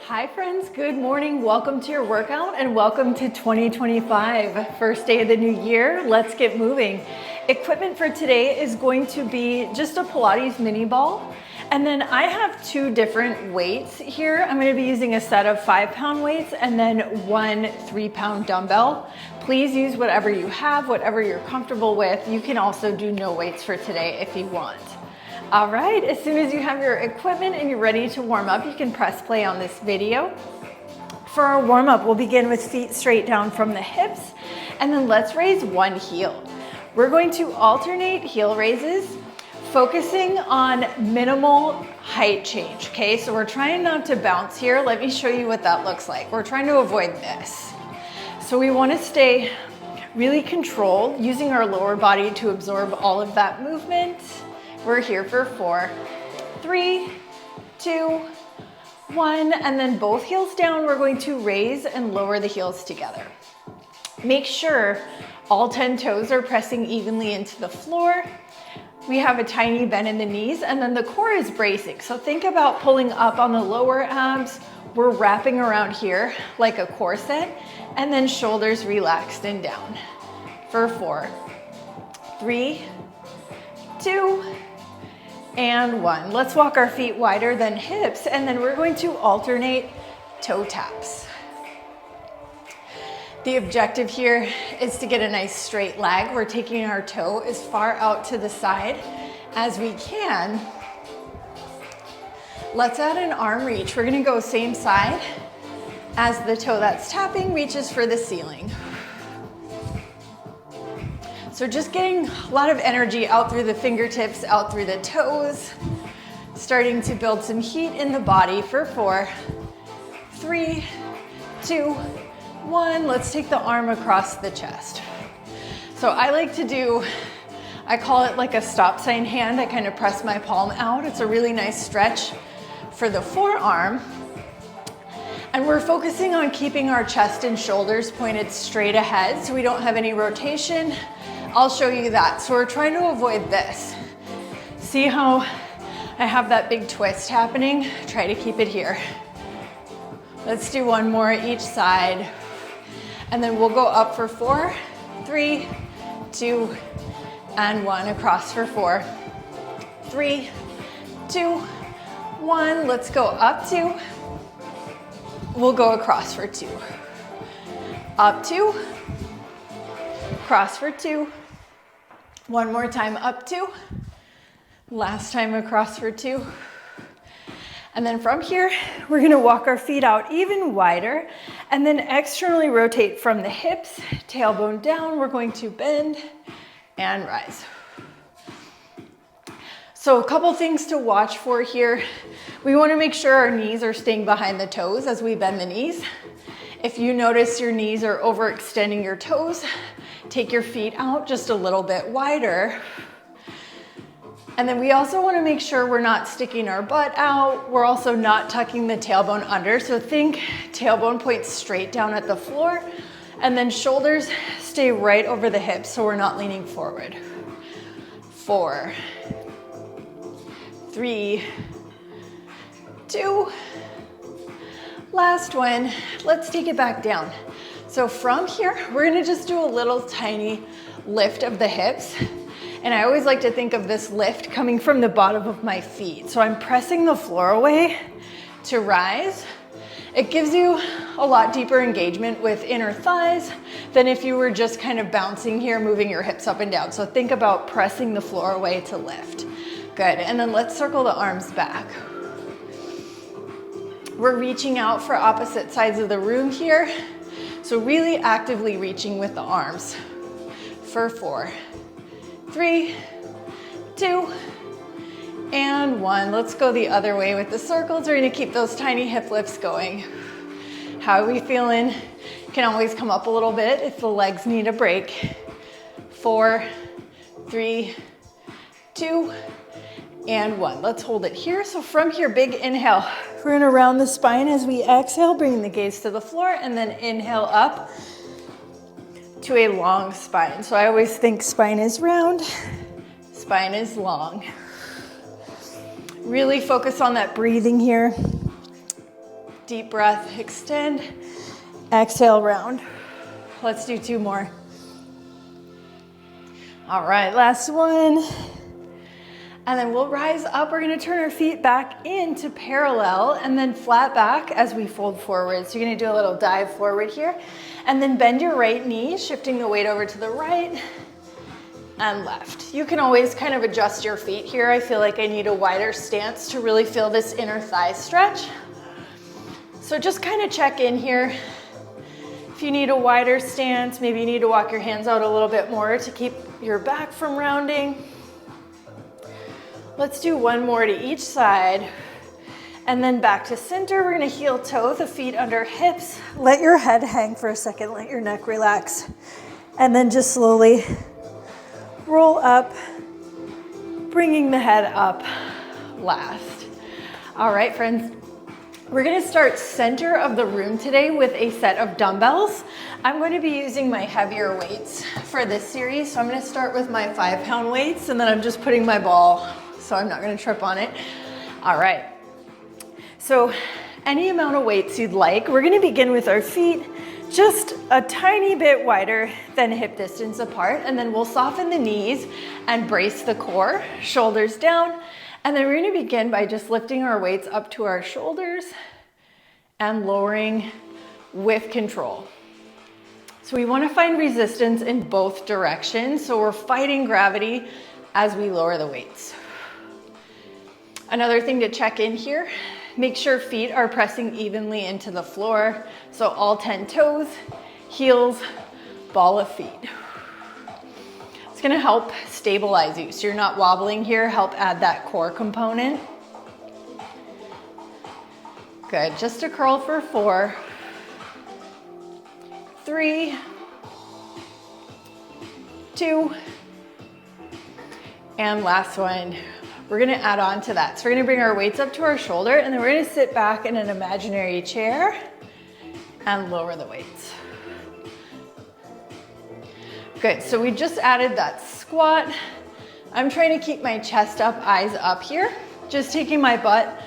Hi friends, good morning. Welcome to your workout and welcome to 2025. First day of the new year, let's get moving. Equipment for today is going to be just a Pilates mini ball. And then I have two different weights here. I'm gonna be using a set of 5-pound weights and then one 3-pound dumbbell. Please use whatever you have, whatever you're comfortable with. You can also do no weights for today if you want. All right, as soon as you have your equipment and you're ready to warm up, you can press play on this video. For our warm up, we'll begin with feet straight down from the hips, and then let's raise one heel. We're going to alternate heel raises, focusing on minimal height change, okay? So we're trying not to bounce here. Let me show you what that looks like. We're trying to avoid this. So we wanna stay really controlled, using our lower body to absorb all of that movement. We're here for 4, 3, 2, 1, and then both heels down. We're going to raise and lower the heels together. Make sure all 10 toes are pressing evenly into the floor. We have a tiny bend in the knees, and then the core is bracing. So think about pulling up on the lower abs. We're wrapping around here like a corset, and then shoulders relaxed and down. For 4, 3, 2, and 1. Let's walk our feet wider than hips, and then we're going to alternate toe taps. The objective here is to get a nice straight leg. We're taking our toe as far out to the side as we can. Let's add an arm reach. We're gonna go same side as the toe that's tapping reaches for the ceiling. So just getting a lot of energy out through the fingertips, out through the toes, starting to build some heat in the body for 4, 3, 2, 1. Let's take the arm across the chest. So I like to do, I call it like a stop sign hand. I kind of press my palm out. It's a really nice stretch for the forearm. And we're focusing on keeping our chest and shoulders pointed straight ahead so we don't have any rotation. I'll show you that. So we're trying to avoid this. See how I have that big twist happening? Try to keep it here. Let's do one more each side. And then we'll go up for 4, 3, 2, and 1. Across for 4, 3, 2, 1. Let's go up 2. We'll go across for 2. Up 2, cross for 2. One more time, up 2. Last time across for 2. And then from here, we're gonna walk our feet out even wider and then externally rotate from the hips, tailbone down. We're going to bend and rise. So a couple things to watch for here. We wanna make sure our knees are staying behind the toes as we bend the knees. If you notice your knees are overextending your toes, take your feet out just a little bit wider. And then we also want to make sure we're not sticking our butt out. We're also not tucking the tailbone under. So think tailbone points straight down at the floor, and then shoulders stay right over the hips so we're not leaning forward. 4, 3, 2, last one. Let's take it back down. So from here, we're gonna just do a little tiny lift of the hips. And I always like to think of this lift coming from the bottom of my feet. So I'm pressing the floor away to rise. It gives you a lot deeper engagement with inner thighs than if you were just kind of bouncing here, moving your hips up and down. So think about pressing the floor away to lift. Good, and then let's circle the arms back. We're reaching out for opposite sides of the room here. So really actively reaching with the arms for 4, 3, 2, and 1. Let's go the other way with the circles. We're gonna keep those tiny hip lifts going. How are we feeling? Can always come up a little bit if the legs need a break. 4, 3, 2, and 1. Let's hold it here. So from here, big inhale. We're gonna round the spine as we exhale, bringing the gaze to the floor, and then inhale up to a long spine. So I always think spine is round, spine is long. Really focus on that breathing here. Deep breath, extend, exhale, round. Let's do 2 more. All right, last one. And then we'll rise up. We're gonna turn our feet back into parallel and then flat back as we fold forward. So you're gonna do a little dive forward here. And then bend your right knee, shifting the weight over to the right and left. You can always kind of adjust your feet here. I feel like I need a wider stance to really feel this inner thigh stretch. So just kind of check in here. If you need a wider stance, maybe you need to walk your hands out a little bit more to keep your back from rounding. Let's do 1 more to each side. And then back to center. We're gonna heel toe, the feet under hips. Let your head hang for a second, let your neck relax. And then just slowly roll up, bringing the head up last. All right, friends. We're gonna start center of the room today with a set of dumbbells. I'm going to be using my heavier weights for this series. So I'm gonna start with my 5-pound weights, and then I'm just putting my ball so I'm not gonna trip on it. All right, so any amount of weights you'd like. We're gonna begin with our feet just a tiny bit wider than hip distance apart, and then we'll soften the knees and brace the core, shoulders down. And then we're gonna begin by just lifting our weights up to our shoulders and lowering with control. So we wanna find resistance in both directions. So we're fighting gravity as we lower the weights. Another thing to check in here, make sure feet are pressing evenly into the floor. So all 10 toes, heels, ball of feet. It's gonna help stabilize you. So you're not wobbling here, help add that core component. Good, just a curl for 4, 3, 2, and last one. We're gonna add on to that. So we're gonna bring our weights up to our shoulder, and then we're gonna sit back in an imaginary chair and lower the weights. Good, so we just added that squat. I'm trying to keep my chest up, eyes up here, just taking my butt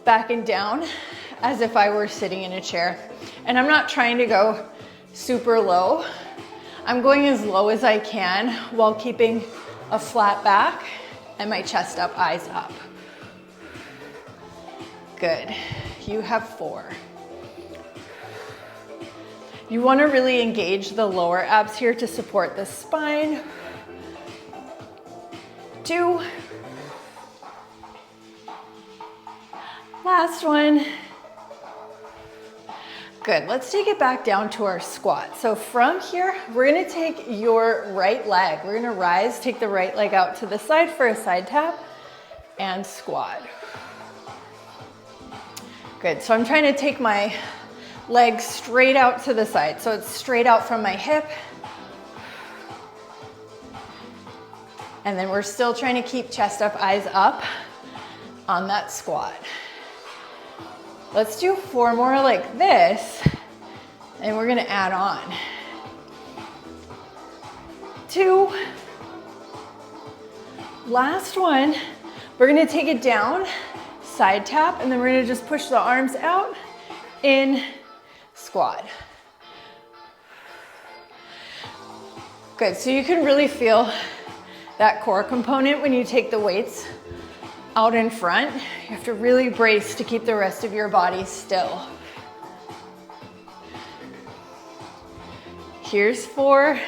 back and down as if I were sitting in a chair. And I'm not trying to go super low. I'm going as low as I can while keeping a flat back and my chest up, eyes up. Good, you have 4. You want to really engage the lower abs here to support the spine. 2. Last one. Good, let's take it back down to our squat. So from here, we're gonna take your right leg. We're gonna rise, take the right leg out to the side for a side tap and squat. Good, so I'm trying to take my leg straight out to the side. So it's straight out from my hip. And then we're still trying to keep chest up, eyes up on that squat. Let's do 4 more like this, and we're gonna add on. 2. Last one, we're gonna take it down, side tap, and then we're gonna just push the arms out, in, squat. Good, so you can really feel that core component when you take the weights out in front. You have to really brace to keep the rest of your body still. Here's 4,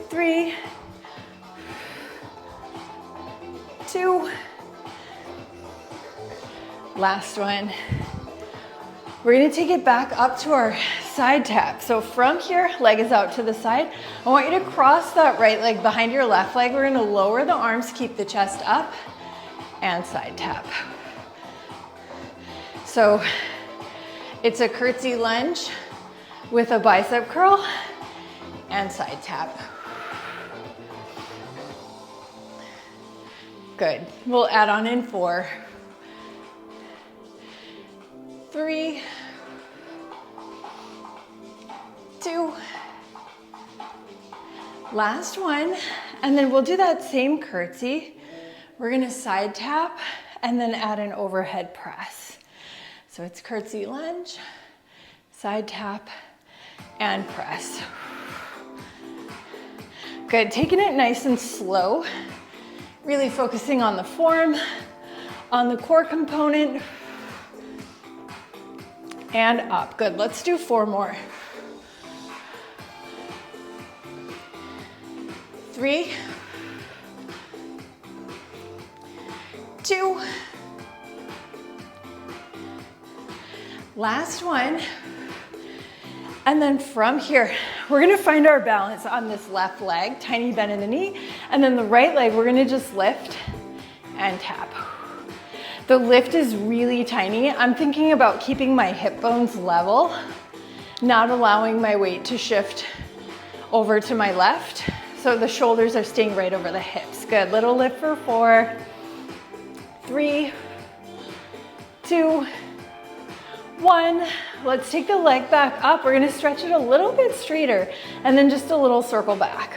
3, 2, last one. We're gonna take it back up to our side tap. So from here, leg is out to the side. I want you to cross that right leg behind your left leg. We're gonna lower the arms, keep the chest up, and side tap. So it's a curtsy lunge with a bicep curl and side tap. Good, we'll add on in 4, 3, 2, last one, and then we'll do that same curtsy. We're gonna side tap and then add an overhead press. So it's curtsy lunge, side tap, and press. Good, taking it nice and slow, really focusing on the form, on the core component, and up. Good, let's do 4 more. 3, 2, last one. And then from here, we're gonna find our balance on this left leg, tiny bend in the knee, and then the right leg, we're gonna just lift and tap. The lift is really tiny. I'm thinking about keeping my hip bones level, not allowing my weight to shift over to my left. So the shoulders are staying right over the hips. Good, little lift for 4, 3, 2, 1. Let's take the leg back up. We're gonna stretch it a little bit straighter and then just a little circle back.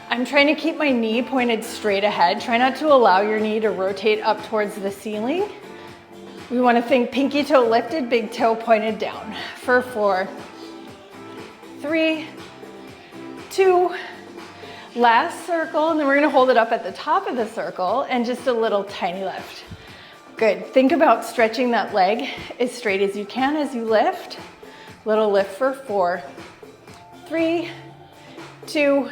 I'm trying to keep my knee pointed straight ahead. Try not to allow your knee to rotate up towards the ceiling. We wanna think pinky toe lifted, big toe pointed down. For 4, 3, 2, last circle, and then we're gonna hold it up at the top of the circle and just a little tiny lift. Good, think about stretching that leg as straight as you can as you lift. Little lift for 4, 3, 2,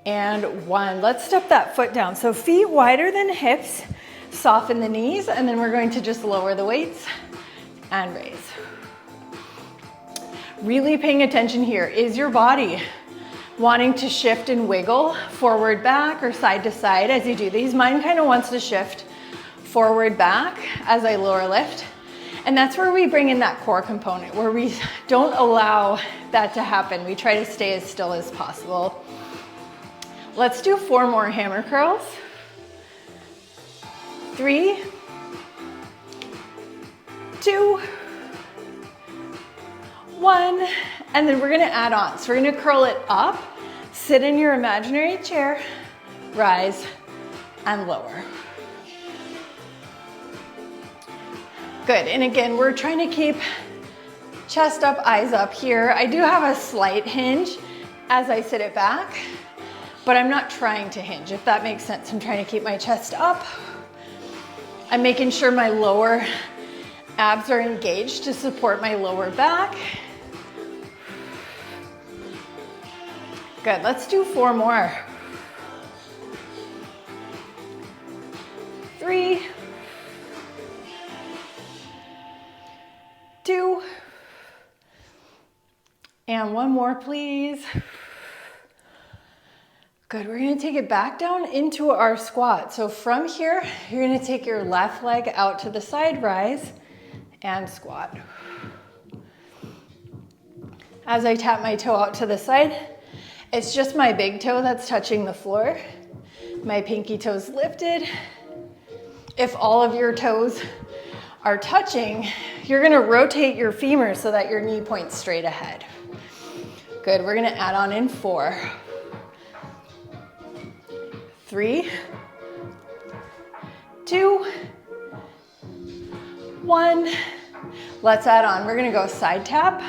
and 1. Let's step that foot down. So feet wider than hips, soften the knees, and then we're going to just lower the weights and raise. Really paying attention here. Is your body wanting to shift and wiggle forward, back, or side to side as you do these? Mine kind of wants to shift forward, back as I lower lift. And that's where we bring in that core component, where we don't allow that to happen. We try to stay as still as possible. Let's do 4 more hammer curls. 3, 2, 1, and then we're gonna add on. So we're gonna curl it up, sit in your imaginary chair, rise, and lower. Good, and again, we're trying to keep chest up, eyes up here. I do have a slight hinge as I sit it back, but I'm not trying to hinge, if that makes sense. I'm trying to keep my chest up. I'm making sure my lower abs are engaged to support my lower back. Good, let's do 4 more. 3, 2, and 1 more, please. Good, we're gonna take it back down into our squat. So from here, you're gonna take your left leg out to the side, rise, and squat. As I tap my toe out to the side, it's just my big toe that's touching the floor. My pinky toe's lifted. If all of your toes are touching, you're gonna rotate your femur so that your knee points straight ahead. Good, we're gonna add on in 4, 3, 2, 1. Let's add on. We're gonna go side tap,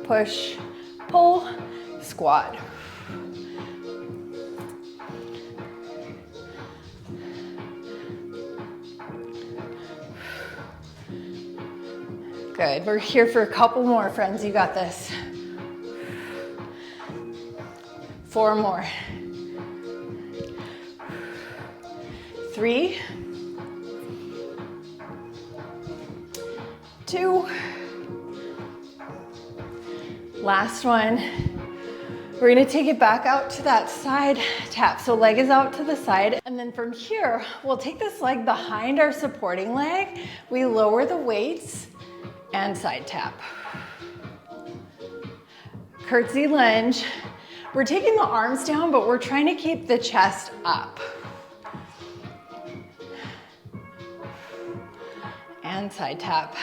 push, pull, squat. Good, we're here for a couple more, friends. You got this. 4 more. 3, 2, last one. We're gonna take it back out to that side tap. So leg is out to the side. And then from here, we'll take this leg behind our supporting leg. We lower the weights and side tap. Curtsy lunge. We're taking the arms down, but we're trying to keep the chest up. And side tap.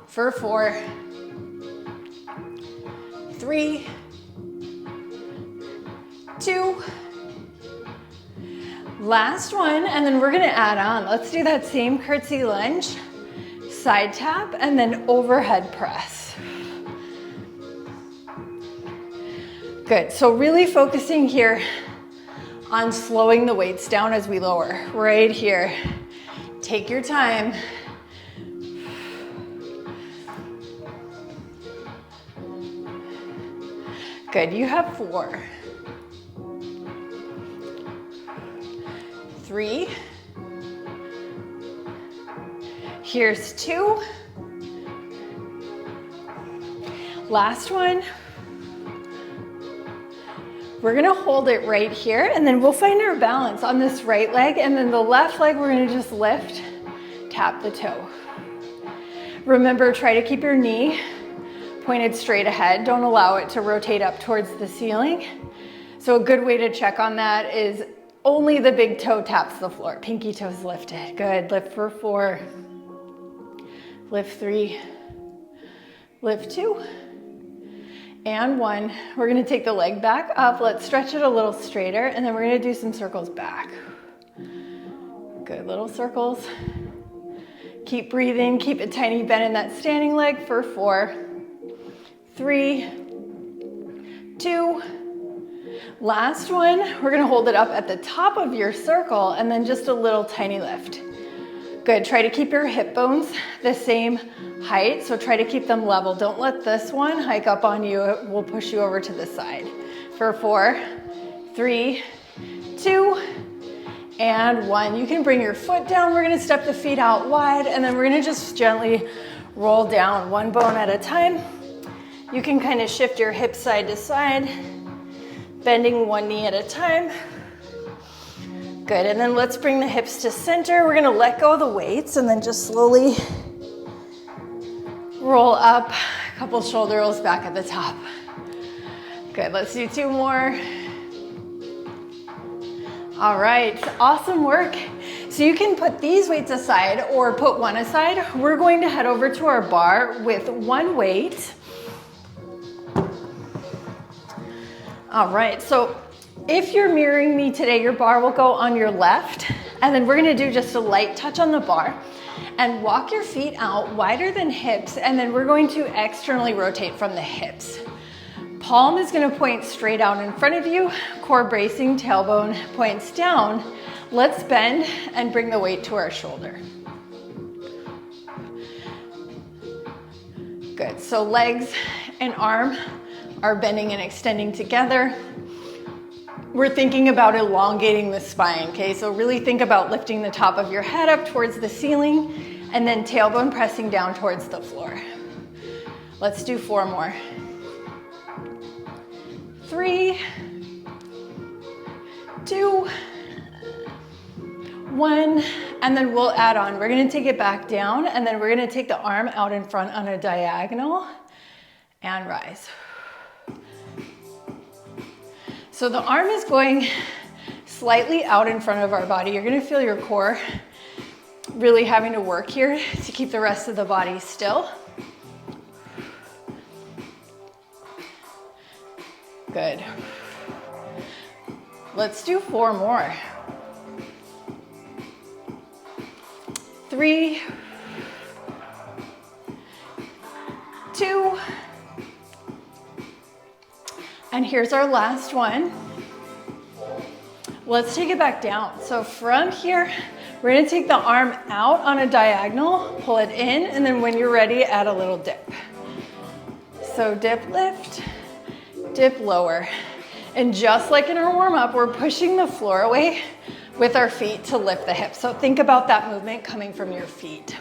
For 4, 3, 2, Last one, and then we're gonna add on. Let's do that same curtsy lunge, side tap, and then overhead press. Good, so really focusing here on slowing the weights down as we lower, right here. Take your time. Good, you have 4. 3. Here's 2. Last one. We're gonna hold it right here, and then we'll find our balance on this right leg, and then the left leg we're gonna just lift, tap the toe. Remember, try to keep your knee pointed straight ahead. Don't allow it to rotate up towards the ceiling. So a good way to check on that is only the big toe taps the floor. Pinky toes lifted. Good. Lift for 4. Lift 3. Lift 2. And 1. We're going to take the leg back up. Let's stretch it a little straighter, and then we're going to do some circles back. Good. Little circles. Keep breathing. Keep a tiny bend in that standing leg for 4. 3, 2, last one. We're gonna hold it up at the top of your circle and then just a little tiny lift. Good, try to keep your hip bones the same height, so try to keep them level. Don't let this one hike up on you. It will push you over to the side. For 4, 3, 2, and 1. You can bring your foot down. We're gonna step the feet out wide, and then we're gonna just gently roll down one bone at a time. You can kind of shift your hips side to side, bending one knee at a time. Good, and then let's bring the hips to center. We're gonna let go of the weights and then just slowly roll up, a couple shoulder rolls back at the top. Good, let's do 2 more. All right, awesome work. So you can put these weights aside or put one aside. We're going to head over to our bar with 1 weight. All right, so if you're mirroring me today, your bar will go on your left, and then we're gonna do just a light touch on the bar and walk your feet out wider than hips, and then we're going to externally rotate from the hips. Palm is gonna point straight out in front of you, core bracing, tailbone points down. Let's bend and bring the weight to our shoulder. Good, so legs and arm are bending and extending together. We're thinking about elongating the spine, okay? So really think about lifting the top of your head up towards the ceiling and then tailbone pressing down towards the floor. Let's do 4 more. 3, 2, 1, and then we'll add on. We're gonna take it back down, and then we're gonna take the arm out in front on a diagonal and rise. So the arm is going slightly out in front of our body. You're gonna feel your core really having to work here to keep the rest of the body still. Good. Let's do 4 more. 3, 2, and here's our last one. Let's take it back down. So from here, we're gonna take the arm out on a diagonal, pull it in, and then when you're ready, add a little dip. So dip, lift, dip, lower. And just like in our warm-up, we're pushing the floor away with our feet to lift the hips. So think about that movement coming from your feet.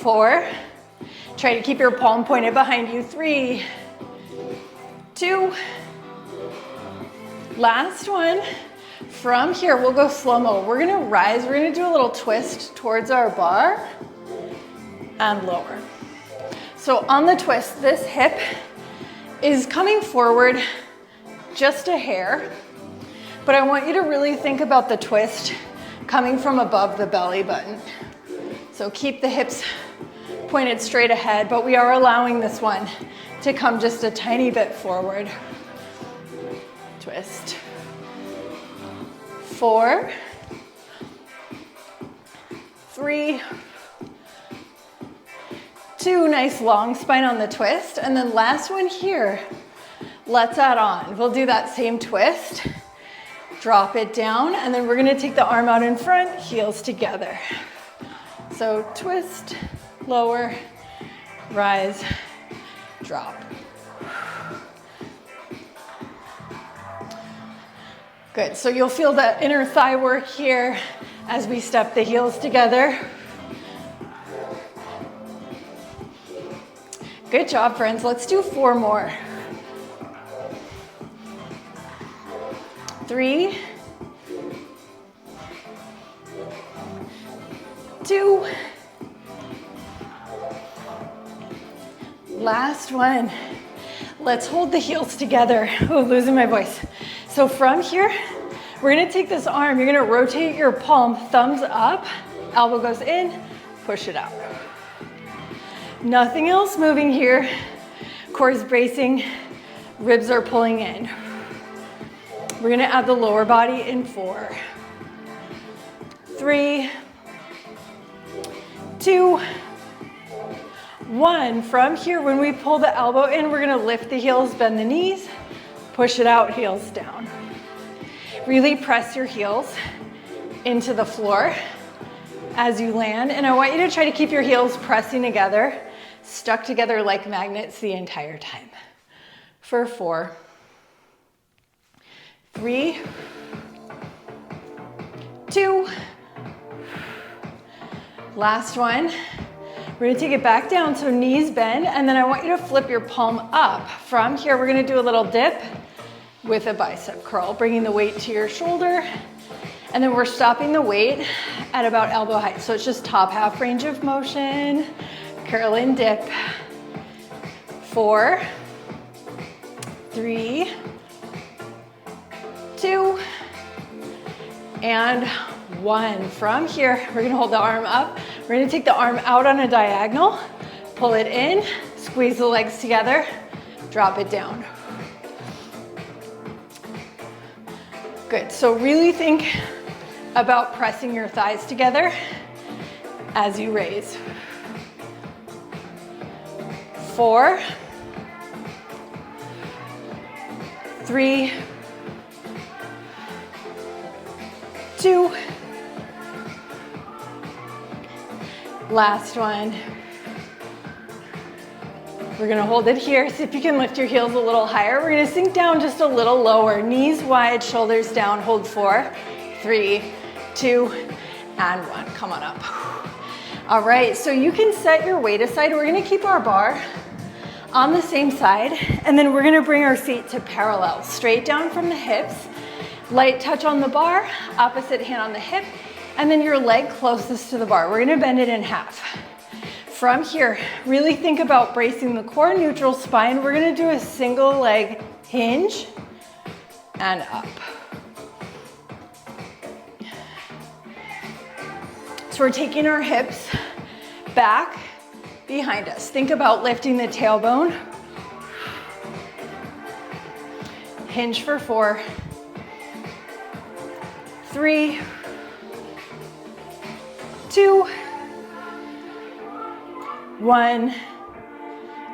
4, try to keep your palm pointed behind you. 3, 2, last one. From here, we'll go slow-mo. We're gonna rise, we're gonna do a little twist towards our bar and lower. So on the twist, this hip is coming forward just a hair, but I want you to really think about the twist coming from above the belly button. So keep the hips pointed straight ahead, but we are allowing this one to come just a tiny bit forward. Twist, 4, 3, 2, nice long spine on the twist. And then last one here, let's add on. We'll do that same twist, drop it down, and then we're gonna take the arm out in front, heels together. So twist, lower, rise, drop. Good, so you'll feel that inner thigh work here as we step the heels together. Good job, friends. Let's do 4 more. 3, 2, last one. Let's hold the heels together. Oh, losing my voice. So from here, we're gonna take this arm, you're gonna rotate your palm, thumbs up, elbow goes in, push it out. Nothing else moving here. Core is bracing, ribs are pulling in. We're gonna add the lower body in 4, 3, 2, 1. From here, when we pull the elbow in, we're gonna lift the heels, bend the knees, push it out, heels down. Really press your heels into the floor as you land. And I want you to try to keep your heels pressing together, stuck together like magnets the entire time. For 4, 3, 2, last one. We're gonna take it back down, so knees bend, and then I want you to flip your palm up. From here, we're gonna do a little dip with a bicep curl, bringing the weight to your shoulder, and then we're stopping the weight at about elbow height. So it's just top half range of motion, curl and dip. 4, 3, 2, and 1. From here, we're gonna hold the arm up. We're gonna take the arm out on a diagonal, pull it in, squeeze the legs together, drop it down. Good, so really think about pressing your thighs together as you raise. 4, 3, 2, last one. We're gonna hold it here. See if you can lift your heels a little higher. We're gonna sink down just a little lower. Knees wide, shoulders down. Hold 4, 3, 2, and 1. Come on up. All right, so you can set your weight aside. We're gonna keep our bar on the same side, and then we're gonna bring our feet to parallel, straight down from the hips. Light touch on the bar, opposite hand on the hip, and then your leg closest to the bar. We're gonna bend it in half. From here, really think about bracing the core, neutral spine. We're gonna do a single leg hinge and up. So we're taking our hips back behind us. Think about lifting the tailbone. Hinge for 4, 3, 2, 1,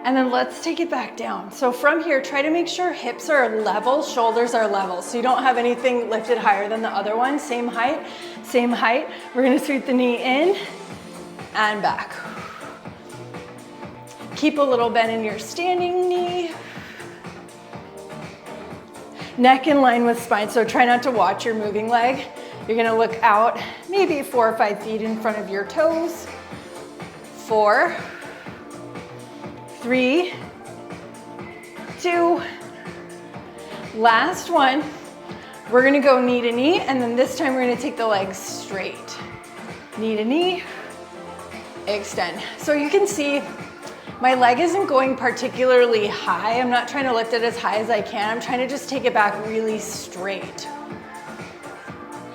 and then let's take it back down. So from here, try to make sure hips are level, shoulders are level, so you don't have anything lifted higher than the other one. Same height, same height. We're gonna sweep the knee in and back. Keep a little bend in your standing knee. Neck in line with spine, so try not to watch your moving leg. You're gonna look out maybe 4 or 5 feet in front of your toes. 4, 3, 2, last one. We're gonna go knee to knee, and then this time we're gonna take the legs straight. Knee to knee, extend. So you can see my leg isn't going particularly high. I'm not trying to lift it as high as I can. I'm trying to just take it back really straight.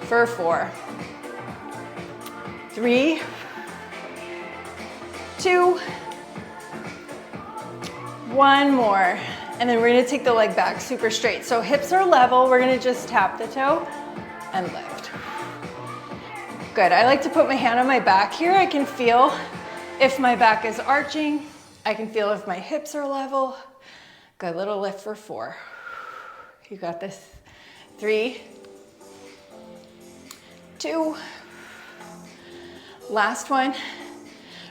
For 4, 3, 2, 1 more. And then we're gonna take the leg back super straight. So hips are level. We're gonna just tap the toe and lift. Good, I like to put my hand on my back here. I can feel if my back is arching. I can feel if my hips are level. Good, little lift for 4. You got this. 3, 2, last one.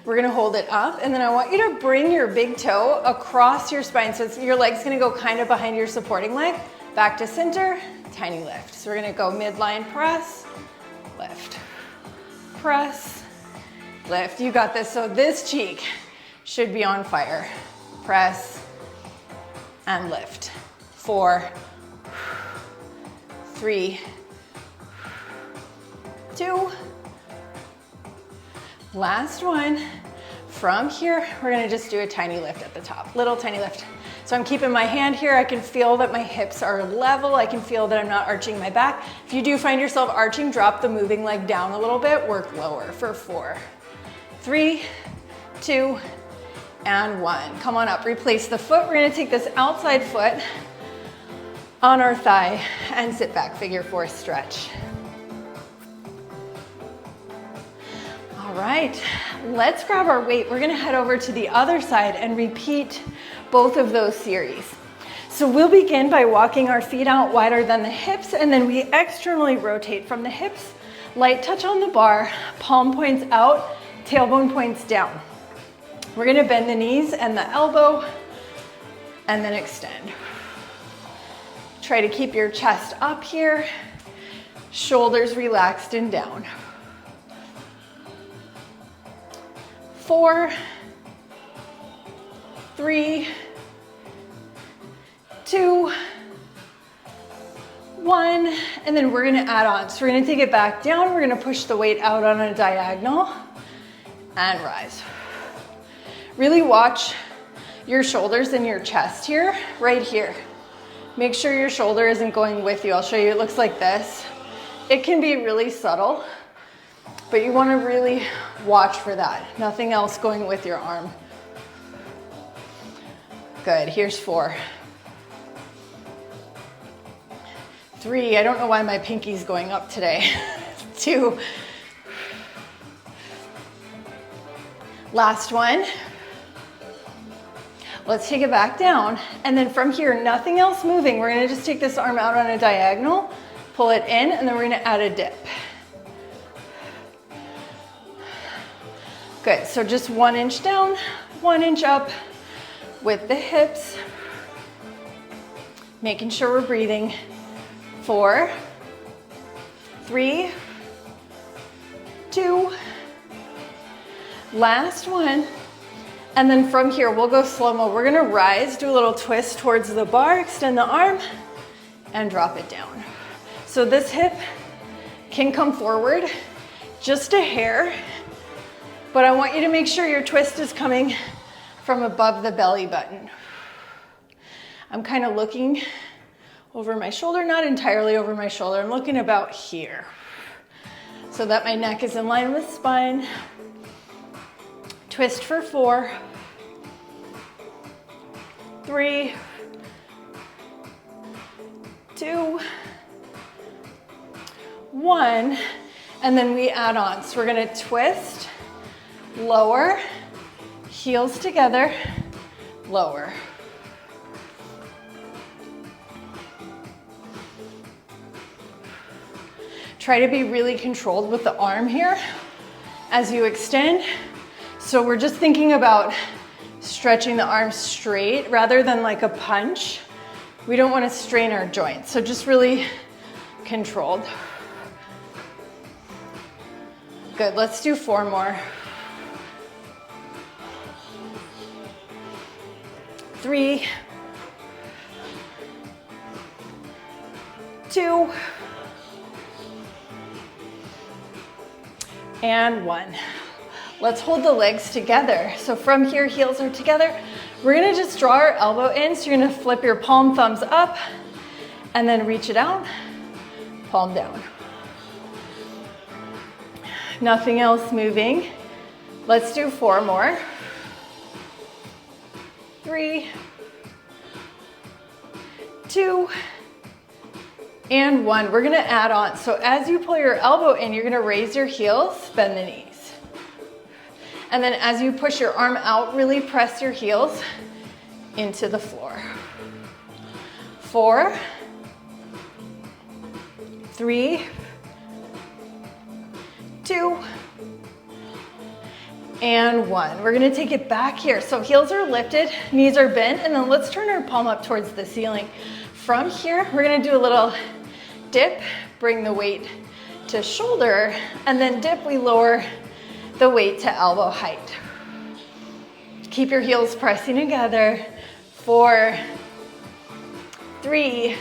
We're gonna hold it up, and then I want you to bring your big toe across your spine. So your leg's gonna go kind of behind your supporting leg. Back to center, tiny lift. So we're gonna go midline press, lift, press, lift. You got this. So this cheek should be on fire. Press and lift. 4, 3, 2, last one. From here, we're gonna just do a tiny lift at the top, little tiny lift. So I'm keeping my hand here. I can feel that my hips are level. I can feel that I'm not arching my back. If you do find yourself arching, drop the moving leg down a little bit, work lower for 4, 3, 2, and 1. Come on up, replace the foot. We're gonna take this outside foot on our thigh and sit back, figure 4 stretch. All right, let's grab our weight. We're gonna head over to the other side and repeat both of those series. So we'll begin by walking our feet out wider than the hips, and then we externally rotate from the hips, light touch on the bar, palm points out, tailbone points down. We're gonna bend the knees and the elbow, and then extend. Try to keep your chest up here, shoulders relaxed and down. 4, 3, 2, 1, and then we're gonna add on. So we're gonna take it back down, we're gonna push the weight out on a diagonal, and rise. Really watch your shoulders and your chest here, right here. Make sure your shoulder isn't going with you. I'll show you, it looks like this. It can be really subtle, but you wanna really watch for that. Nothing else going with your arm. Good, here's 4. 3, I don't know why my pinky's going up today. 2. Last one. Let's take it back down. And then from here, nothing else moving. We're gonna just take this arm out on a diagonal, pull it in, and then we're gonna add a dip. Good, so just 1 inch down, 1 inch up with the hips. Making sure we're breathing. 4, 3, 2, last one. And then from here, we'll go slow-mo. We're gonna rise, do a little twist towards the bar, extend the arm, and drop it down. So this hip can come forward just a hair, but I want you to make sure your twist is coming from above the belly button. I'm kind of looking over my shoulder, not entirely over my shoulder. I'm looking about here so that my neck is in line with spine. Twist for 4, 3, 2, 1, and then we add on. So we're gonna twist, lower, heels together, lower. Try to be really controlled with the arm here as you extend. So we're just thinking about stretching the arm straight rather than like a punch. We don't want to strain our joints, so just really controlled. Good, let's do 4 more. 3, 2, and 1. Let's hold the legs together. So from here, heels are together. We're gonna just draw our elbow in. So you're gonna flip your palm, thumbs up, and then reach it out, palm down. Nothing else moving. Let's do 4 more. 3, 2, and 1. We're gonna add on. So as you pull your elbow in, you're gonna raise your heels, bend the knees. And then as you push your arm out, really press your heels into the floor. 4, 3, 2, and 1. We're gonna take it back here. So heels are lifted, knees are bent, and then let's turn our palm up towards the ceiling. From here, we're gonna do a little dip, bring the weight to shoulder, and then dip, we lower the weight to elbow height. Keep your heels pressing together. 4, 3,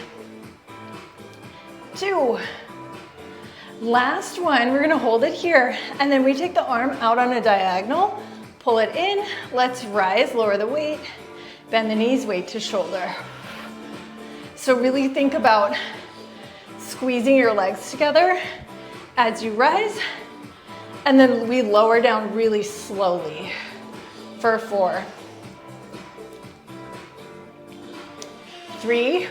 2, last one. We're gonna hold it here, and then we take the arm out on a diagonal, pull it in, let's rise, lower the weight, bend the knees, weight to shoulder. So really think about squeezing your legs together as you rise, and then we lower down really slowly for 4, 3,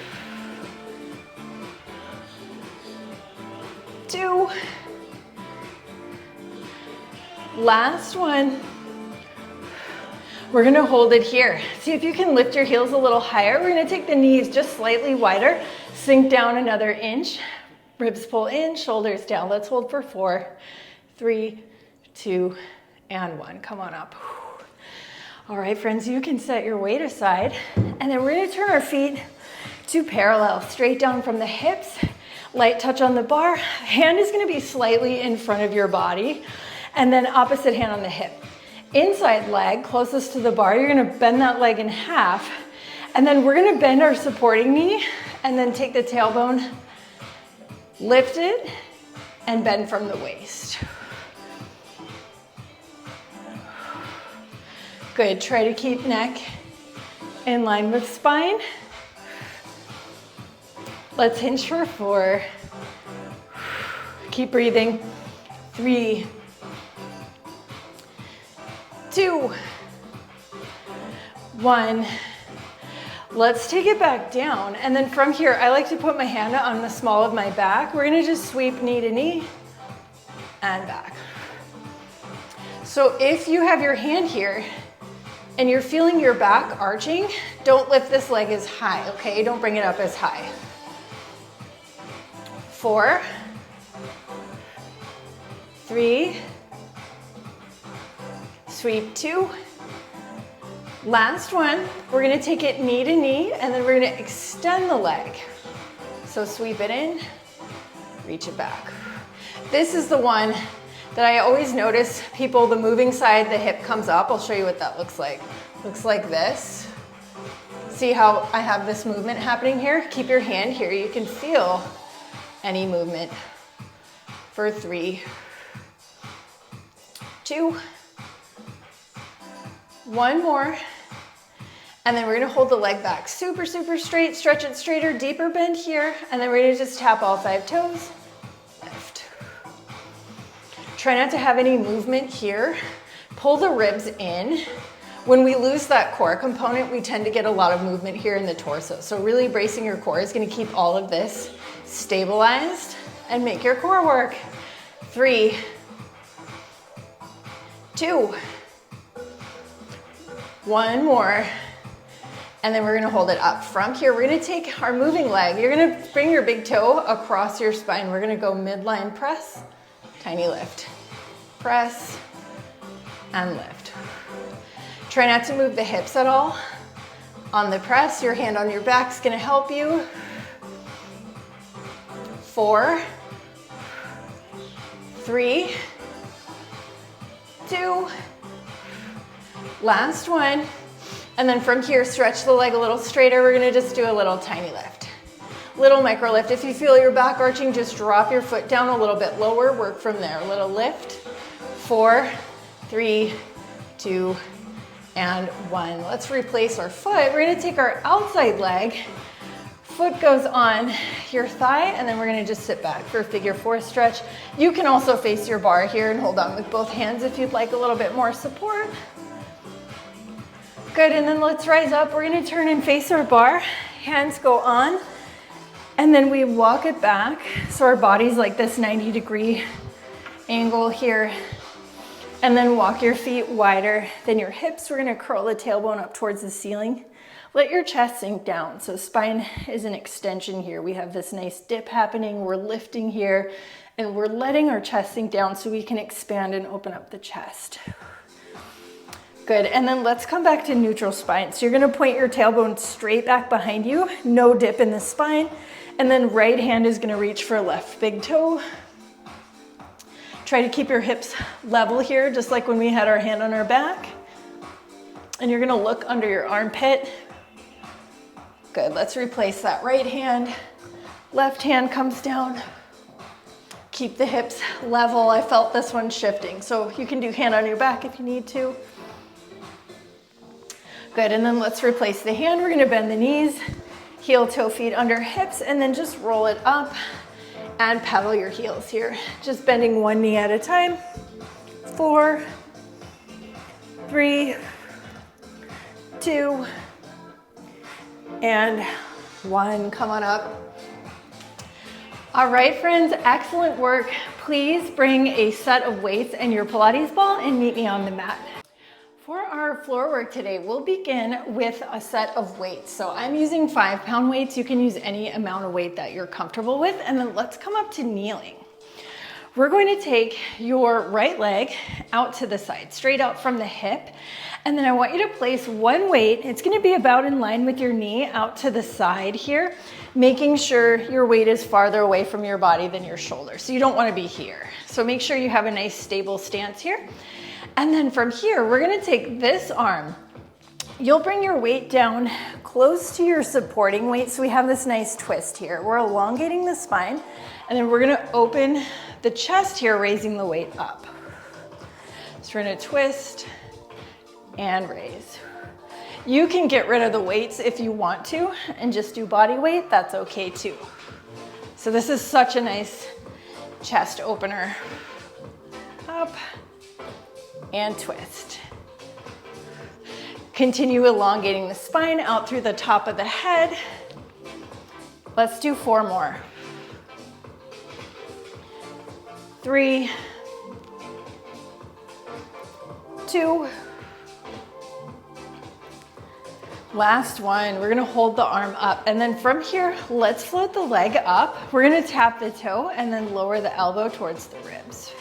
2, last one. We're gonna hold it here. See if you can lift your heels a little higher. We're gonna take the knees just slightly wider, sink down another inch, ribs pull in, shoulders down. Let's hold for 4, 3, 2, and 1. Come on up. All right, friends, you can set your weight aside, and then we're gonna turn our feet to parallel, straight down from the hips, light touch on the bar. Hand is gonna be slightly in front of your body, and then opposite hand on the hip. Inside leg, closest to the bar, you're gonna bend that leg in half, and then we're gonna bend our supporting knee, and then take the tailbone, lift it, and bend from the waist. Good, try to keep neck in line with spine. Let's hinge for 4. Keep breathing. 3, 2, 1. Let's take it back down. And then from here, I like to put my hand on the small of my back. We're gonna just sweep knee to knee and back. So if you have your hand here and you're feeling your back arching, don't lift this leg as high, okay? Don't bring it up as high. 4, 3, sweep 2, last one. We're gonna take it knee to knee, and then we're gonna extend the leg. So sweep it in, reach it back. This is the one that I always notice people, the moving side, the hip comes up. I'll show you what that looks like. Looks like this. See how I have this movement happening here? Keep your hand here. You can feel any movement. For 3, 2, 1 more. And then we're gonna hold the leg back super, super straight, stretch it straighter, deeper bend here. And then we're gonna just tap all 5 toes, lift. Try not to have any movement here. Pull the ribs in. When we lose that core component, we tend to get a lot of movement here in the torso. So really bracing your core is gonna keep all of this stabilized and make your core work. 3, 2, 1 more. And then we're gonna hold it up. From here, we're gonna take our moving leg. You're gonna bring your big toe across your spine. We're gonna go midline press, tiny lift. Press and lift. Try not to move the hips at all. On the press, your hand on your back is gonna help you. 4, 3, 2, last one. And then from here, stretch the leg a little straighter. We're gonna just do a little tiny lift. Little micro lift. If you feel your back arching, just drop your foot down a little bit lower. Work from there. A little lift. 4, 3, 2, and 1. Let's replace our foot. We're gonna take our outside leg. Foot goes on your thigh, and then we're gonna just sit back for a figure 4 stretch. You can also face your bar here and hold on with both hands if you'd like a little bit more support. Good, and then let's rise up. We're gonna turn and face our bar. Hands go on And then we walk it back. So our body's like this 90-degree angle here. And then walk your feet wider than your hips. We're gonna curl the tailbone up towards the ceiling. Let your chest sink down. So spine is an extension here. We have this nice dip happening. We're lifting here and we're letting our chest sink down so we can expand and open up the chest. Good, and then let's come back to neutral spine. So you're gonna point your tailbone straight back behind you, no dip in the spine, and then right hand is gonna reach for left big toe. Try to keep your hips level here, just like when we had our hand on our back. And you're gonna look under your armpit. Good, let's replace that right hand. Left hand comes down. Keep the hips level. I felt this one shifting, so you can do hand on your back if you need to. Good, and then let's replace the hand. We're gonna bend the knees, heel, toe, feet under hips, and then just roll it up and pedal your heels here. Just bending one knee at a time. 4, 3, 2, and 1. Come on up. All right, friends, excellent work. Please bring a set of weights and your Pilates ball and meet me on the mat. For our floor work today, we'll begin with a set of weights. So I'm using 5-pound weights. You can use any amount of weight that you're comfortable with. And then let's come up to kneeling. We're going to take your right leg out to the side, straight out from the hip. And then I want you to place one weight. It's going to be about in line with your knee out to the side here, making sure your weight is farther away from your body than your shoulder. So you don't want to be here. So make sure you have a nice stable stance here. And then from here, we're gonna take this arm. You'll bring your weight down close to your supporting weight. So we have this nice twist here. We're elongating the spine, and then we're gonna open the chest here, raising the weight up. So we're gonna twist and raise. You can get rid of the weights if you want to and just do body weight, that's okay too. So this is such a nice chest opener. Up and twist. Continue elongating the spine out through the top of the head. Let's do 4 more. 3, 2, last one. We're gonna hold the arm up, and then from here, let's float the leg up. We're gonna tap the toe and then lower the elbow towards the ribs.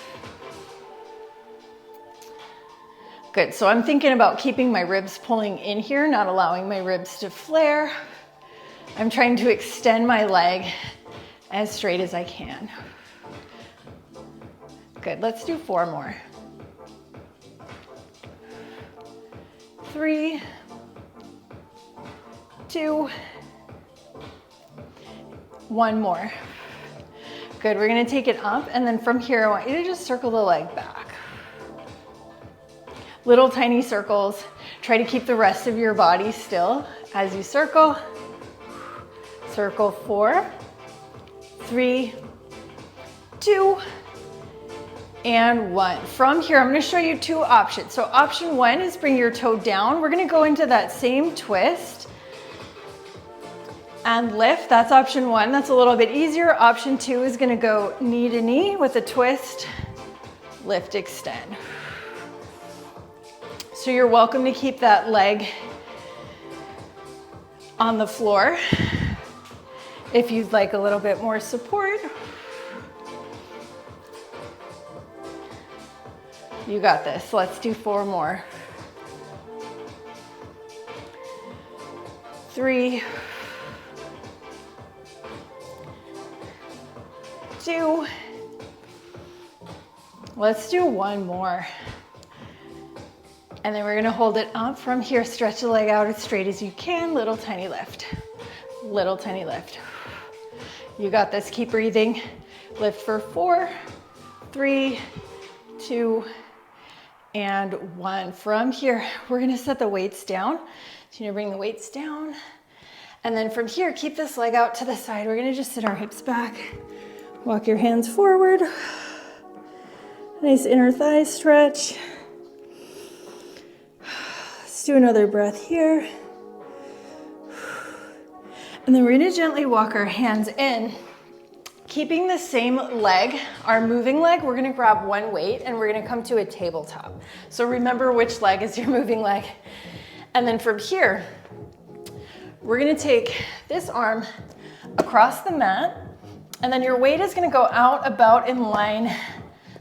Good, so I'm thinking about keeping my ribs pulling in here, not allowing my ribs to flare. I'm trying to extend my leg as straight as I can. Good, let's do 4 more. 3, 2, 1 more. Good, we're gonna take it up, and then from here, I want you to just circle the leg back. Little tiny circles. Try to keep the rest of your body still as you circle. Circle 4, 3, 2, and 1. From here, I'm gonna show you 2 options. So option 1 is bring your toe down. We're gonna go into that same twist and lift. That's option 1. That's a little bit easier. Option 2 is gonna go knee to knee with a twist, lift, extend. So you're welcome to keep that leg on the floor if you'd like a little bit more support. You got this. Let's do 4 more. 3, 2. Let's do 1 more. And then we're gonna hold it up from here. Stretch the leg out as straight as you can. Little tiny lift. Little tiny lift. You got this. Keep breathing. Lift for 4, 3, 2, and 1. From here, we're gonna set the weights down. So you're gonna bring the weights down. And then from here, keep this leg out to the side. We're gonna just sit our hips back. Walk your hands forward. Nice inner thigh stretch. Let's do another breath here. And then we're gonna gently walk our hands in. Keeping the same leg, our moving leg, we're gonna grab one weight and we're gonna come to a tabletop. So remember which leg is your moving leg. And then from here, we're gonna take this arm across the mat, and then your weight is gonna go out about in line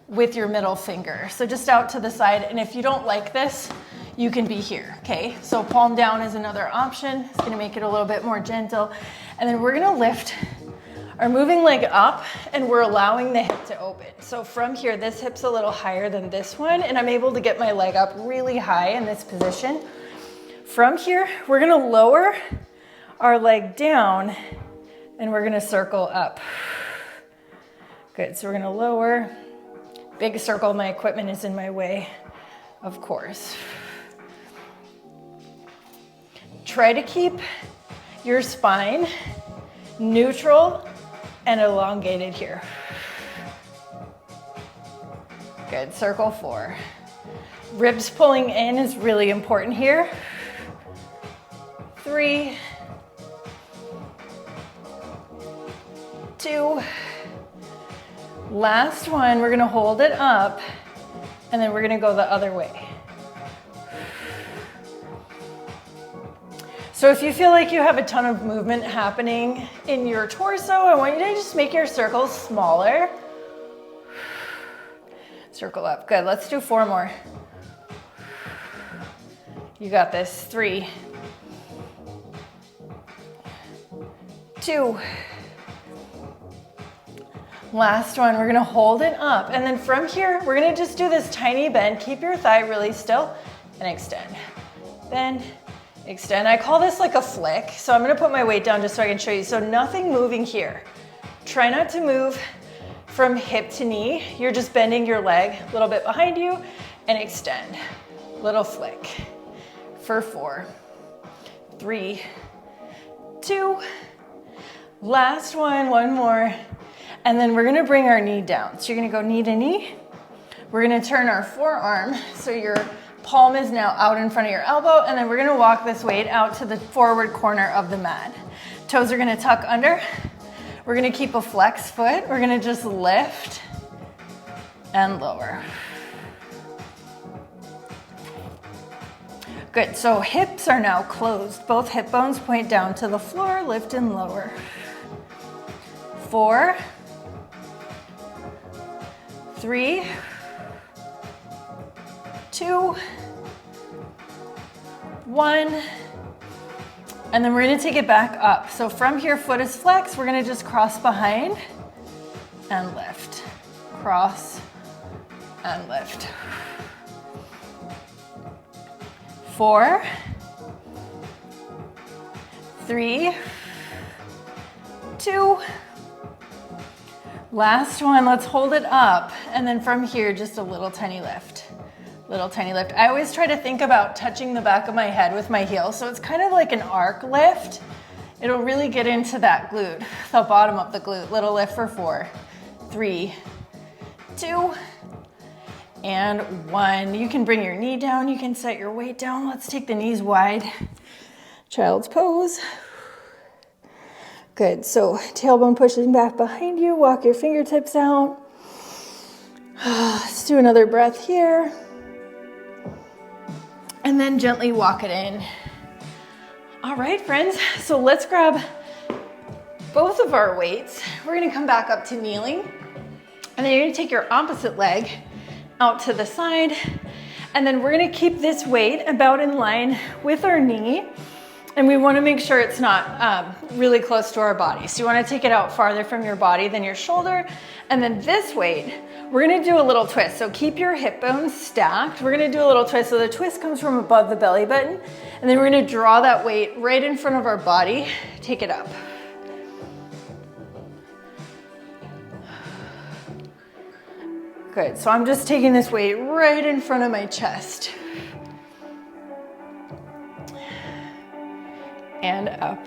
with your middle finger. So just out to the side, and if you don't like this, you can be here, okay? So palm down is another option. It's gonna make it a little bit more gentle. And then we're gonna lift our moving leg up, and we're allowing the hip to open. So from here, this hip's a little higher than this one, and I'm able to get my leg up really high in this position. From here, we're gonna lower our leg down, and we're gonna circle up. Good, so we're gonna lower. Big circle, my equipment is in my way, of course. Try to keep your spine neutral and elongated here. Good, circle 4. Ribs pulling in is really important here. 3, 2, last one, we're gonna hold it up, and then we're gonna go the other way. So if you feel like you have a ton of movement happening in your torso, I want you to just make your circles smaller. Circle up, good, let's do 4 more. You got this, 3, 2, last one, we're gonna hold it up, and then from here, we're gonna just do this tiny bend. Keep your thigh really still, and extend. Bend, extend. I call this like a flick, so I'm gonna put my weight down just so I can show you. So nothing moving here. Try not to move from hip to knee. You're just bending your leg a little bit behind you, and extend. Little flick. For 4, 3, 2, last one more. And then we're gonna bring our knee down. So you're gonna go knee to knee. We're gonna turn our forearm, so your palm is now out in front of your elbow, and then we're gonna walk this weight out to the forward corner of the mat. Toes are gonna tuck under. We're gonna keep a flex foot. We're gonna just lift and lower. Good, so hips are now closed. Both hip bones point down to the floor, lift and lower. 4, 3, 2, 1, and then we're gonna take it back up. So from here, foot is flexed, we're gonna just cross behind and lift. Cross and lift. 4, 3, 2, last one, let's hold it up. And then from here, just a little tiny lift. Little tiny lift. I always try to think about touching the back of my head with my heel, so it's kind of like an arc lift. It'll really get into that glute, the bottom of the glute. Little lift for 4, 3, 2, and 1. You can bring your knee down, you can set your weight down. Let's take the knees wide. Child's pose. Good, so tailbone pushing back behind you, walk your fingertips out. Let's do another breath here. And then gently walk it in. All right, friends, so let's grab both of our weights. We're gonna come back up to kneeling, and then you're gonna take your opposite leg out to the side, and then we're gonna keep this weight about in line with our knee, and we wanna make sure it's not really close to our body. So you wanna take it out farther from your body than your shoulder, and then this weight, we're gonna do a little twist. So keep your hip bones stacked. We're gonna do a little twist. So the twist comes from above the belly button, and then we're gonna draw that weight right in front of our body. Take it up. Good, so I'm just taking this weight right in front of my chest. And up.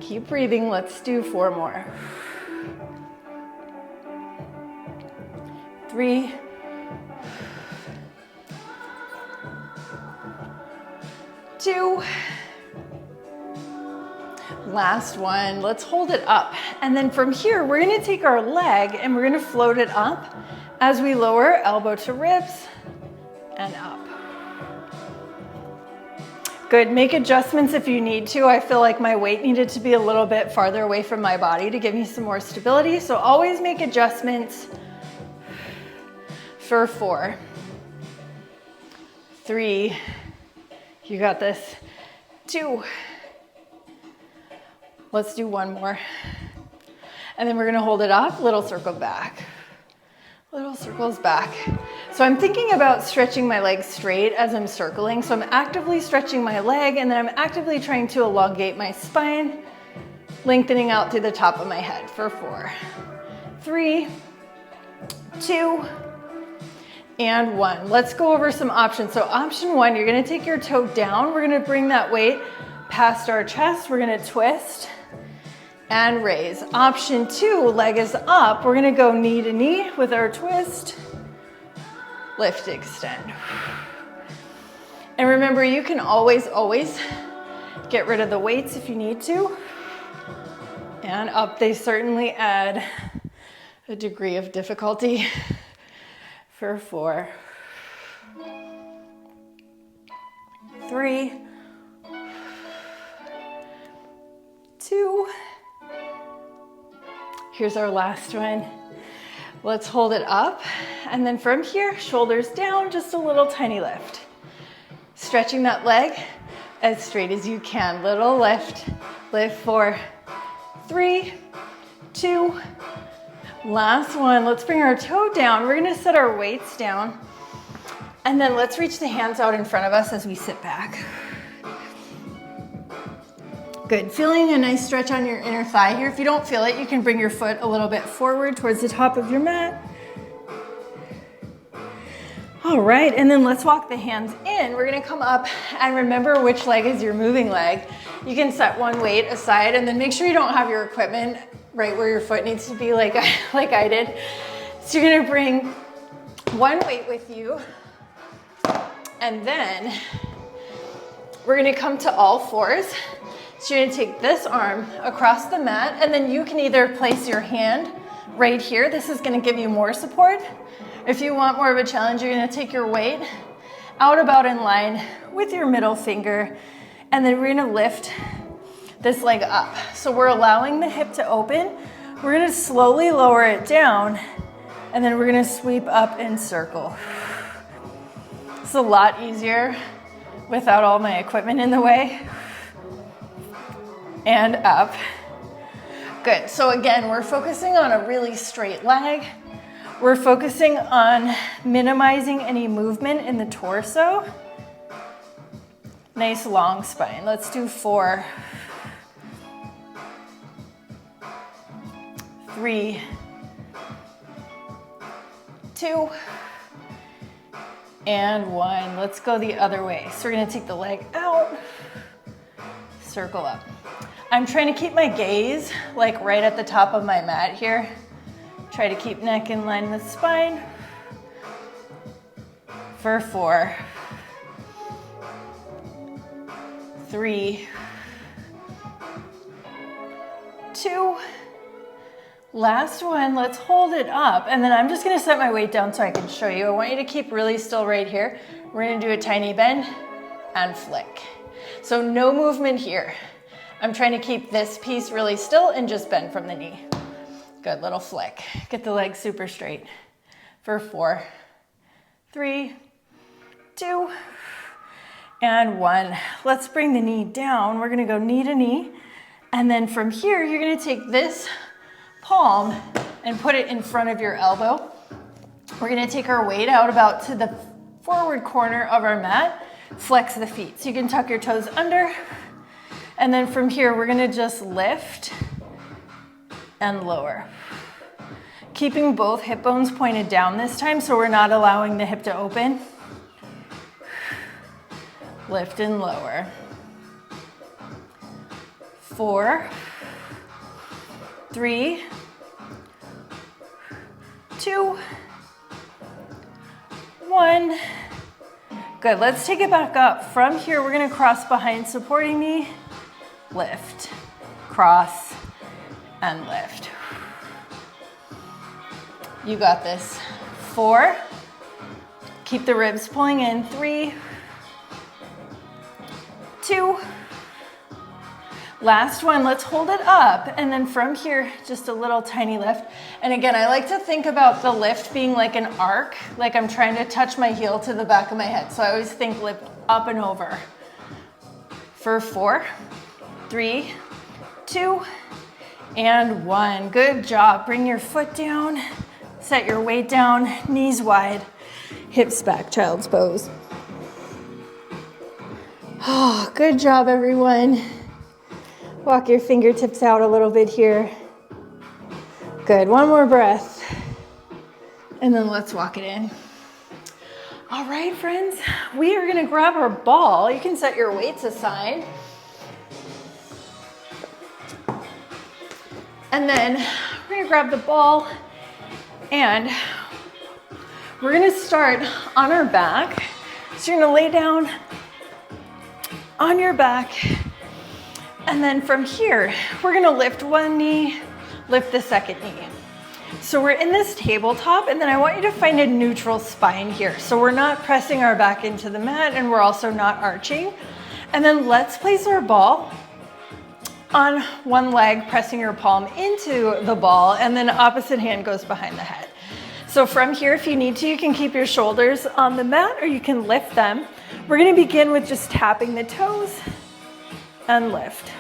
Keep breathing, let's do 4 more. 3, 2, Last one, let's hold it up. And then from here, we're gonna take our leg and we're gonna float it up as we lower elbow to ribs and up. Good, make adjustments if you need to. I feel like my weight needed to be a little bit farther away from my body to give me some more stability. So always make adjustments for 4, 3, you got this, 2, let's do one more. And then we're gonna hold it up, little circle back. Little circles back. So I'm thinking about stretching my legs straight as I'm circling. So I'm actively stretching my leg and then I'm actively trying to elongate my spine, lengthening out through the top of my head for 4, 3, 2, and 1. Let's go over some options. So option 1, you're gonna take your toe down. We're gonna bring that weight past our chest. We're gonna twist and raise. Option 2, leg is up. We're gonna go knee to knee with our twist, lift, extend. And remember, you can always get rid of the weights if you need to. And up, they certainly add a degree of difficulty for 4, 3, 2, here's our last one. Let's hold it up. And then from here, shoulders down, just a little tiny lift. Stretching that leg as straight as you can. Little lift, lift 4, 3, 2, last one. Let's bring our toe down. We're gonna set our weights down. And then let's reach the hands out in front of us as we sit back. Good, feeling a nice stretch on your inner thigh here. If you don't feel it, you can bring your foot a little bit forward towards the top of your mat. All right, and then let's walk the hands in. We're gonna come up and remember which leg is your moving leg. You can set one weight aside and then make sure you don't have your equipment right where your foot needs to be like I did. So you're gonna bring one weight with you and then we're gonna come to all fours. So you're gonna take this arm across the mat and then you can either place your hand right here. This is gonna give you more support. If you want more of a challenge, you're gonna take your weight out about in line with your middle finger and then we're gonna lift this leg up. So we're allowing the hip to open. We're gonna slowly lower it down and then we're gonna sweep up and circle. It's a lot easier without all my equipment in the way. And up. Good, so again, we're focusing on a really straight leg. We're focusing on minimizing any movement in the torso. Nice long spine. Let's do 4, 3, 2, and 1. Let's go the other way. So we're gonna take the leg out, circle up. I'm trying to keep my gaze like right at the top of my mat here. Try to keep neck in line with spine for 4, 3, 2, last one. Let's hold it up and then I'm just gonna set my weight down so I can show you. I want you to keep really still right here. We're gonna do a tiny bend and flick. So no movement here. I'm trying to keep this piece really still and just bend from the knee. Good, little flick. Get the leg super straight for 4, 3, 2, and 1. Let's bring the knee down. We're gonna go knee to knee. And then from here, you're gonna take this palm and put it in front of your elbow. We're gonna take our weight out about to the forward corner of our mat, flex the feet. So you can tuck your toes under. And then from here, we're gonna just lift and lower. Keeping both hip bones pointed down this time so we're not allowing the hip to open. Lift and lower. 4, 3, 2, 1. Good, let's take it back up. From here, we're gonna cross behind supporting knee, lift, cross, and lift. You got this. 4. Keep the ribs pulling in. 3, 2. Last one, let's hold it up. And then from here, just a little tiny lift. And again, I like to think about the lift being like an arc, like I'm trying to touch my heel to the back of my head. So I always think lift up and over. For 4, 3, 2, and 1. Good job. Bring your foot down, set your weight down, knees wide, hips back, child's pose. Oh, good job, everyone. Walk your fingertips out a little bit here. Good, one more breath. And then let's walk it in. All right, friends, we are gonna grab our ball. You can set your weights aside. And then we're gonna grab the ball and we're gonna start on our back. So you're gonna lay down on your back. And then from here, we're gonna lift one knee, lift the second knee. So we're in this tabletop, and then I want you to find a neutral spine here. So we're not pressing our back into the mat, and we're also not arching. And then let's place our ball on one leg, pressing your palm into the ball, and then opposite hand goes behind the head. So from here, if you need to, you can keep your shoulders on the mat, or you can lift them. We're gonna begin with just tapping the toes and lift.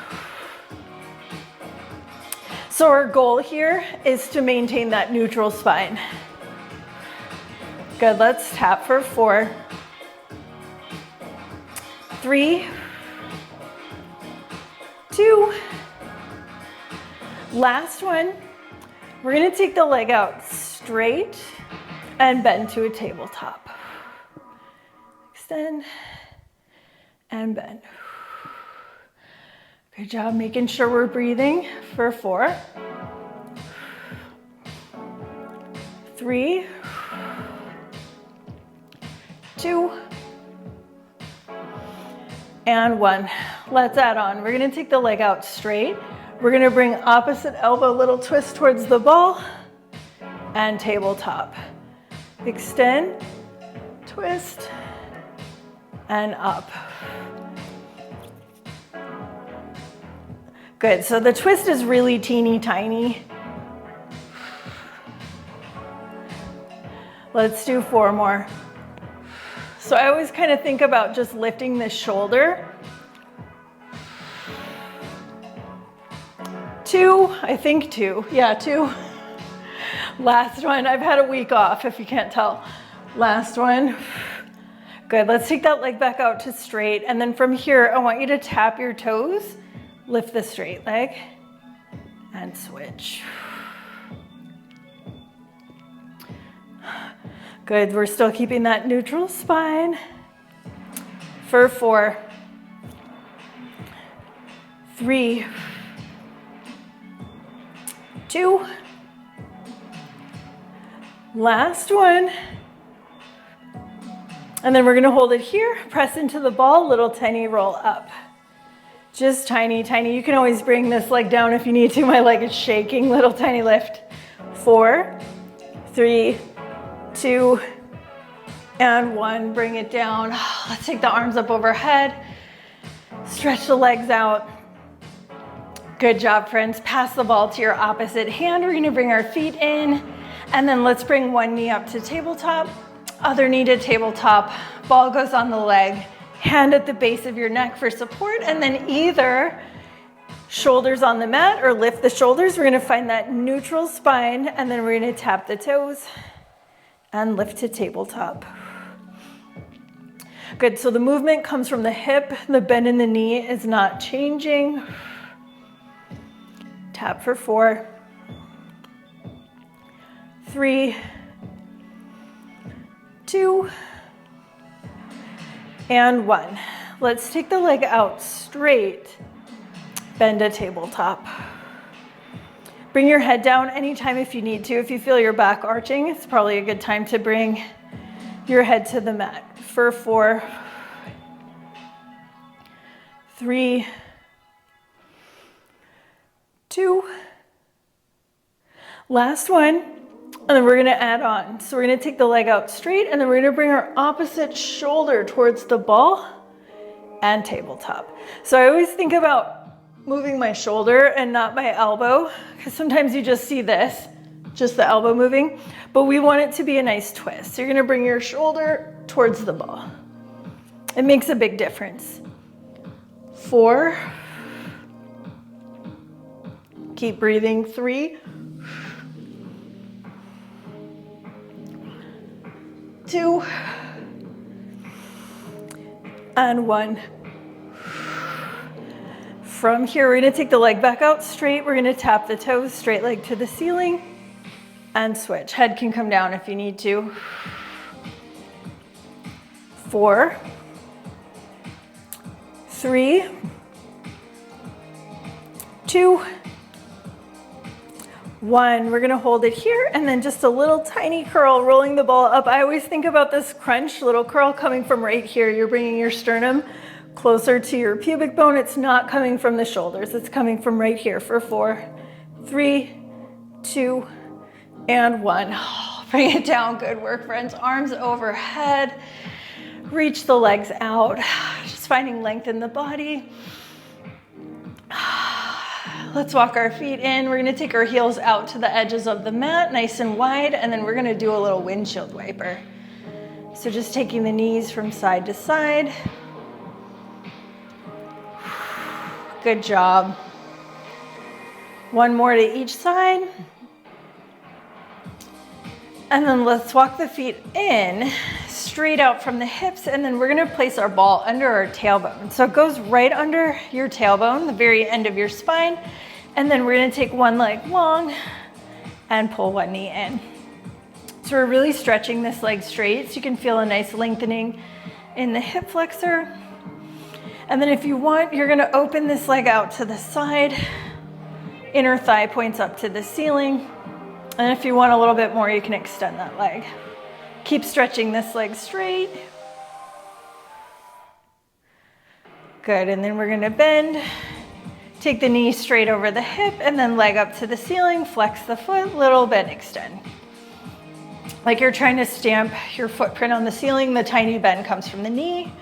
So our goal here is to maintain that neutral spine. Good, let's tap for 4, 3, 2. Last one. We're gonna take the leg out straight and bend to a tabletop. Extend and bend. Good job making sure we're breathing for 4, 3, 2, and 1. Let's add on. We're gonna take the leg out straight. We're gonna bring opposite elbow, little twist towards the ball, and tabletop. Extend, twist, and up. Good, so the twist is really teeny tiny. Let's do 4 more. So I always kind of think about just lifting the shoulder. 2, I think 2, yeah, 2. Last one, I've had a week off if you can't tell. Last one. Good, let's take that leg back out to straight. And then from here, I want you to tap your toes. Lift the straight leg and switch. Good, we're still keeping that neutral spine. For 4, 3, 2. Last one. And then we're gonna hold it here, press into the ball, little tiny roll up. Just tiny, tiny. You can always bring this leg down if you need to. My leg is shaking. Little tiny lift. 4, 3, 2, and 1. Bring it down. Let's take the arms up overhead. Stretch the legs out. Good job, friends. Pass the ball to your opposite hand. We're gonna bring our feet in, and then let's bring one knee up to tabletop, other knee to tabletop. Ball goes on the leg. Hand at the base of your neck for support, and then either shoulders on the mat or lift the shoulders. We're gonna find that neutral spine, and then we're gonna tap the toes and lift to tabletop. Good, so the movement comes from the hip. The bend in the knee is not changing. Tap for 4, 3, 2, and 1. Let's take the leg out straight, bend to tabletop. Bring your head down anytime if you need to. If you feel your back arching, it's probably a good time to bring your head to the mat. For 4, 3, 2. Last one, and then we're gonna add on. So we're gonna take the leg out straight, and then we're gonna bring our opposite shoulder towards the ball and tabletop. So I always think about moving my shoulder and not my elbow, because sometimes you just see this, just the elbow moving, but we want it to be a nice twist. So you're gonna bring your shoulder towards the ball. It makes a big difference. 4. Keep breathing. 3. 2. And 1. From here, we're gonna take the leg back out straight. We're gonna tap the toes, straight leg to the ceiling, and switch. Head can come down if you need to. 4. 3. 2. 1. We're gonna hold it here, and then just a little tiny curl, rolling the ball up. I always think about this crunch, little curl coming from right here. You're bringing your sternum closer to your pubic bone. It's not coming from the shoulders. It's coming from right here for 4, 3, 2, and 1. Bring it down. Good work, friends. Arms overhead. Reach the legs out. Just finding length in the body. Let's walk our feet in. We're gonna take our heels out to the edges of the mat, nice and wide, and then we're gonna do a little windshield wiper. So just taking the knees from side to side. Good job. One more to each side. And then let's walk the feet in, straight out from the hips, and then we're gonna place our ball under our tailbone. So it goes right under your tailbone, the very end of your spine, and then we're gonna take one leg long and pull one knee in. So we're really stretching this leg straight, so you can feel a nice lengthening in the hip flexor. And then if you want, you're gonna open this leg out to the side, inner thigh points up to the ceiling. And if you want a little bit more, you can extend that leg. Keep stretching this leg straight. Good, and then we're gonna bend. Take the knee straight over the hip and then leg up to the ceiling, flex the foot, little bit extend. Like you're trying to stamp your footprint on the ceiling, the tiny bend comes from the knee.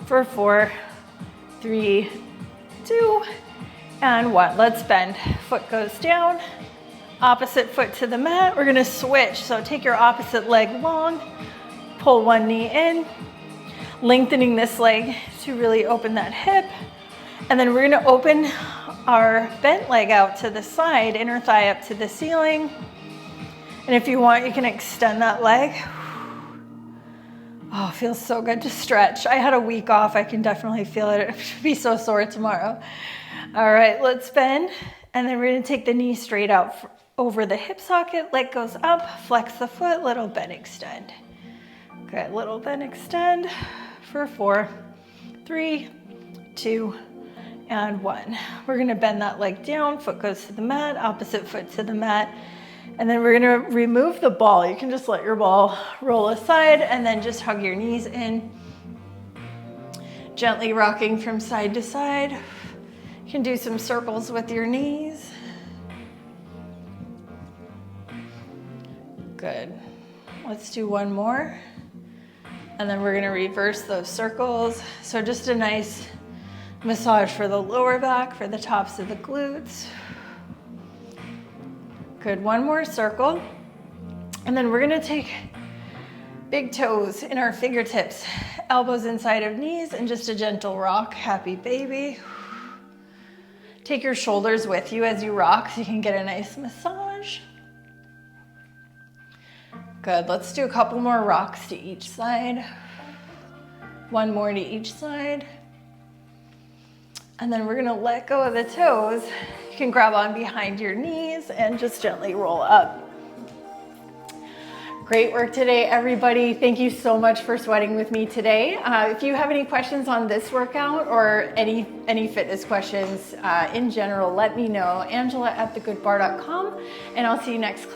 For 4, 3, 2, and 1. Let's bend. Foot goes down. Opposite foot to the mat. We're gonna switch. So take your opposite leg long, pull one knee in, lengthening this leg to really open that hip. And then we're gonna open our bent leg out to the side, inner thigh up to the ceiling. And if you want, you can extend that leg. Oh, it feels so good to stretch. I had a week off. I can definitely feel it. It should be so sore tomorrow. All right, let's bend. And then we're gonna take the knee straight out over the hip socket, leg goes up, flex the foot, little bend, extend. Good, little bend, extend for 4, 3, 2, and 1. We're gonna bend that leg down, foot goes to the mat, opposite foot to the mat, and then we're gonna remove the ball. You can just let your ball roll aside and then just hug your knees in. Gently rocking from side to side. You can do some circles with your knees. Good. Let's do one more. And then we're gonna reverse those circles. So just a nice massage for the lower back, for the tops of the glutes. Good, one more circle. And then we're gonna take big toes in our fingertips, elbows inside of knees, and just a gentle rock, happy baby. Take your shoulders with you as you rock so you can get a nice massage. Good, let's do a couple more rocks to each side. One more to each side. And then we're gonna let go of the toes. You can grab on behind your knees and just gently roll up. Great work today, everybody. Thank you so much for sweating with me today. If you have any questions on this workout or any fitness questions in general, let me know. Angela@thegoodbar.com, and I'll see you next class.